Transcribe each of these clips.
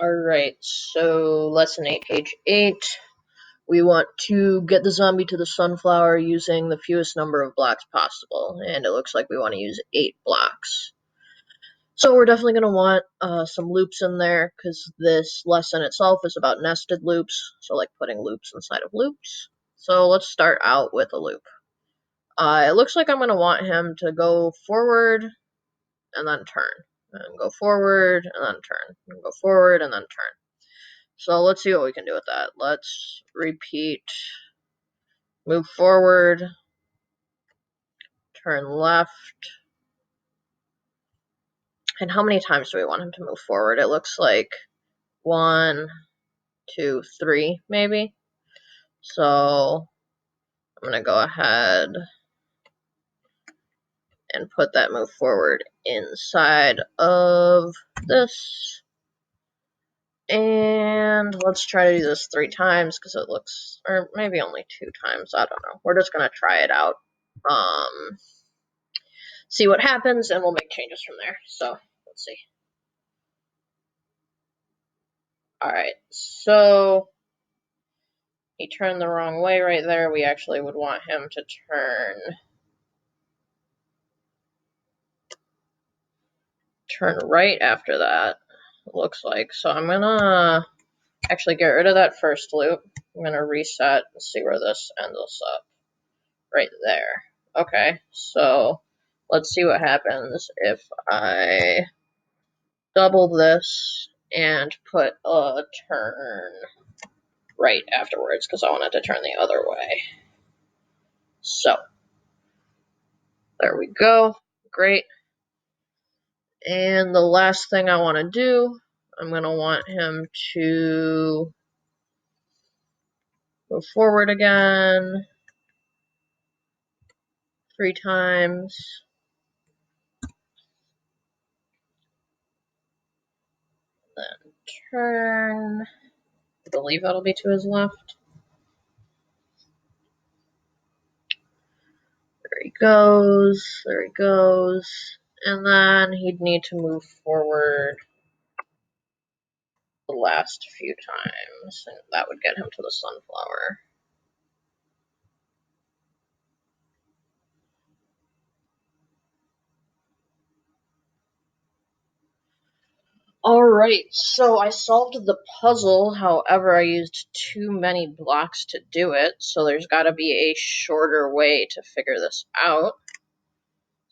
Alright, so lesson 8, page 8. We want to get the zombie to the sunflower using the fewest number of blocks possible, and it looks like we want to use 8 blocks. So we're definitely going to want some loops in there, because this lesson itself is about nested loops, so like putting loops inside of loops. So let's start out with a loop. It looks like I'm going to want him to go forward and then turn, and go forward and then turn, and go forward and then turn. So let's see what we can do with that. Let's repeat, move forward, turn left. And how many times do we want him to move forward? It looks like 1, 2, 3, maybe. So I'm going to go ahead and put that move forward inside of this. And let's try to do this 3 times because it looks, or maybe only 2 times. I don't know. We're just going to try it out. See what happens, and we'll make changes from there. So let's see. Alright, so he turned the wrong way right there. We actually would want him to turn right after that, it looks like. So I'm gonna actually get rid of that first loop. I'm gonna reset and see where this ends us up. Right there. Okay, so let's see what happens if I double this and put a turn right afterwards, because I wanted to turn the other way. So there we go. Great. And the last thing I want to do, I'm going to want him to go forward again 3 times. Then turn. I believe that'll be to his left. There he goes. There he goes. And then he'd need to move forward the last few times, and that would get him to the sunflower. Alright, so I solved the puzzle, however I used too many blocks to do it, so there's gotta be a shorter way to figure this out.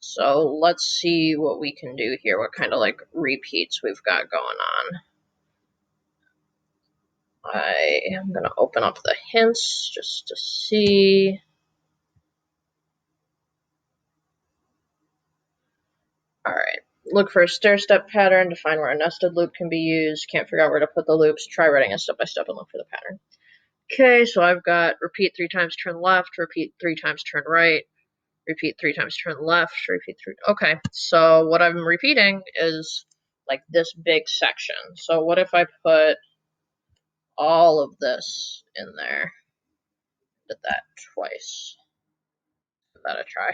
So let's see what we can do here, what kind of like repeats we've got going on. I am gonna open up the hints just to see. Alright. Look for a stair-step pattern to find where a nested loop can be used. Can't figure out where to put the loops. Try writing it step-by-step and look for the pattern. Okay, so I've got repeat 3 times, turn left, repeat 3 times, turn right, repeat 3 times, turn left, repeat 3. Okay, so what I'm repeating is like this big section. So what if I put all of this in there? Did that twice. Give that a try.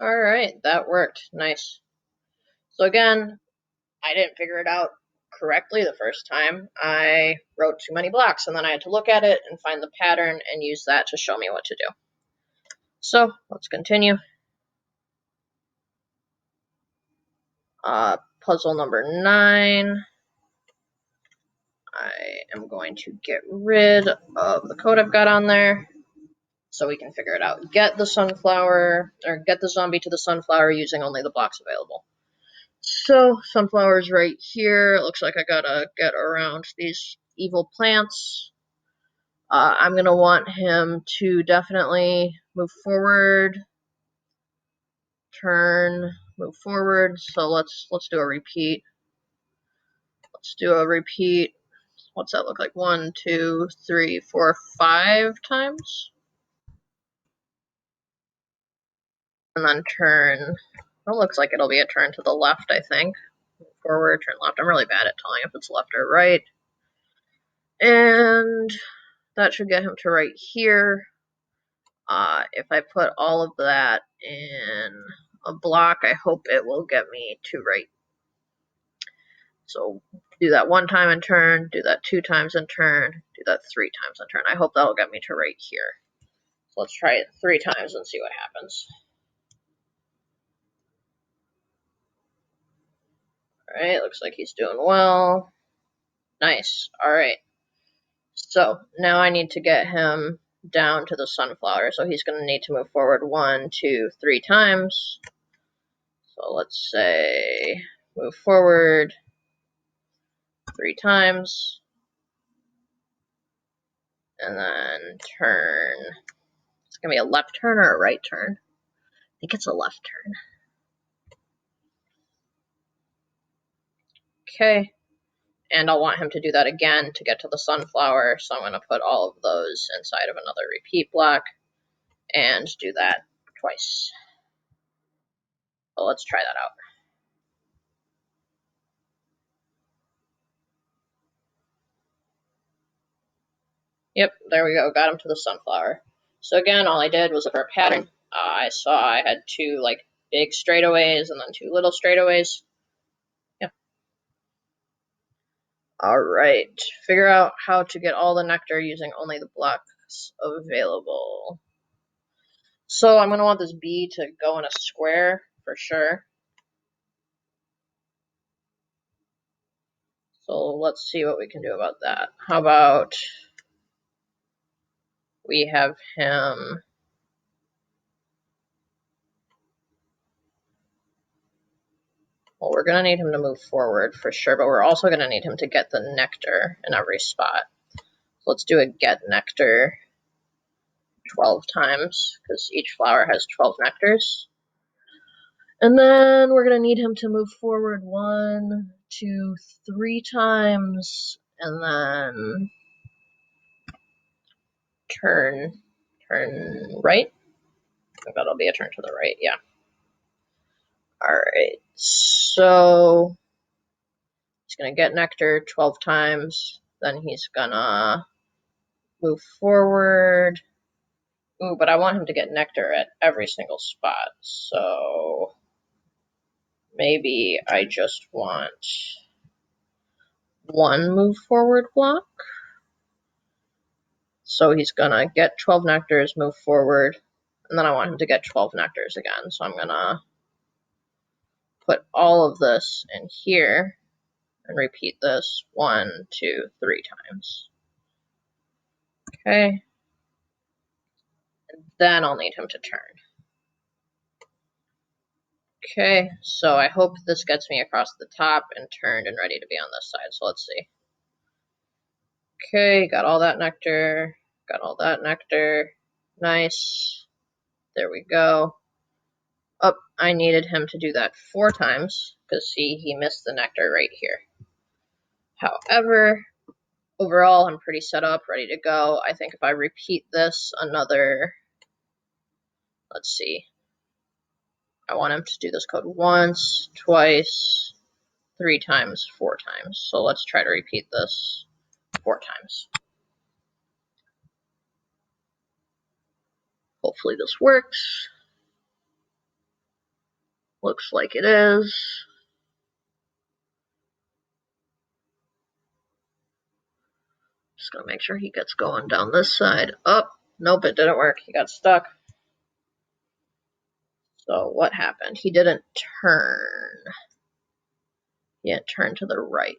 Alright, that worked. Nice. So again, I didn't figure it out correctly the first time. I wrote too many blocks, and then I had to look at it and find the pattern and use that to show me what to do. So let's continue. Puzzle number 9. I am going to get rid of the code I've got on there so we can figure it out. Get the sunflower, or get the zombie to the sunflower using only the blocks available. So sunflower's right here. It looks like I gotta get around these evil plants. I'm gonna want him to definitely move forward, turn, move forward. So let's do a repeat. Let's do a repeat. What's that look like? 1, 2, 3, 4, 5 times. And then turn. It looks like it'll be a turn to the left, I think. Forward, turn left. I'm really bad at telling if it's left or right. And that should get him to right here. If I put all of that in a block. I hope it will get me to right. So do that 1 time in turn, do that 2 times in turn, do that 3 times in turn. I hope that'll get me to right here. So let's try it 3 times and see what happens. Alright, looks like he's doing well. Nice. Alright. So now I need to get him down to the sunflower. So he's going to need to move forward 1, 2, 3 times. So let's say move forward 3 times. And then turn. It's going to be a left turn or a right turn. I think it's a left turn. Okay. And I'll want him to do that again to get to the sunflower. So I'm going to put all of those inside of another repeat block and do that twice. So let's try that out. Yep, there we go. Got him to the sunflower. So again, all I did was look for a pattern. I saw I had 2 like big straightaways and then 2 little straightaways. Yeah. All right. Figure out how to get all the nectar using only the blocks available. So I'm going to want this bee to go in a square for sure. So let's see what we can do about that. How about we have him... Well, we're going to need him to move forward for sure, but we're also going to need him to get the nectar in every spot. So let's do a get nectar 12 times, because each flower has 12 nectars. And then we're going to need him to move forward 1, 2, 3 times, and then turn right. I think that'll be a turn to the right, yeah. Alright, so he's going to get nectar 12 times, then he's going to move forward. Ooh, but I want him to get nectar at every single spot, so maybe I just want 1 move forward block. So he's going to get 12 nectars, move forward, and then I want him to get 12 nectars again. So I'm going to put all of this in here and repeat this 1, 2, 3 times. Okay. And then I'll need him to turn. Okay, so I hope this gets me across the top and turned and ready to be on this side. So let's see. Okay, got all that nectar. Got all that nectar. Nice. There we go. Oh, I needed him to do that 4 times, because see, he missed the nectar right here. However, overall, I'm pretty set up, ready to go. I think if I repeat this another, let's see, I want him to do this code once, twice, 3 times, 4 times. So let's try to repeat this 4 times. Hopefully this works. Looks like it is. Just gonna make sure he gets going down this side. Oh, nope, it didn't work. He got stuck. So what happened? He didn't turn. He didn't turn to the right.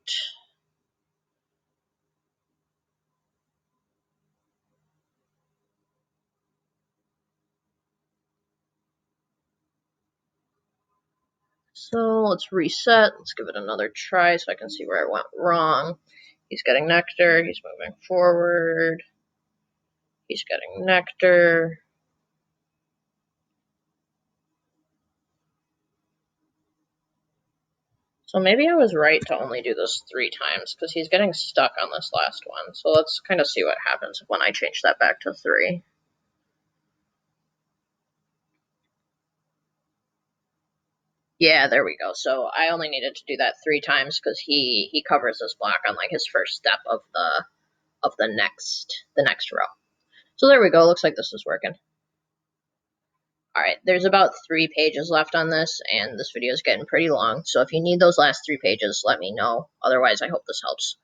So let's reset. Let's give it another try so I can see where I went wrong. He's getting nectar. He's moving forward. He's getting nectar. So maybe I was right to only do this 3 times, because he's getting stuck on this last one. So let's kind of see what happens when I change that back to 3. Yeah, there we go. So I only needed to do that 3 times because he covers this block on like his first step of the next row. So there we go. Looks like this is working. Alright, there's about 3 pages left on this, and this video is getting pretty long, so if you need those last 3 pages, let me know. Otherwise, I hope this helps.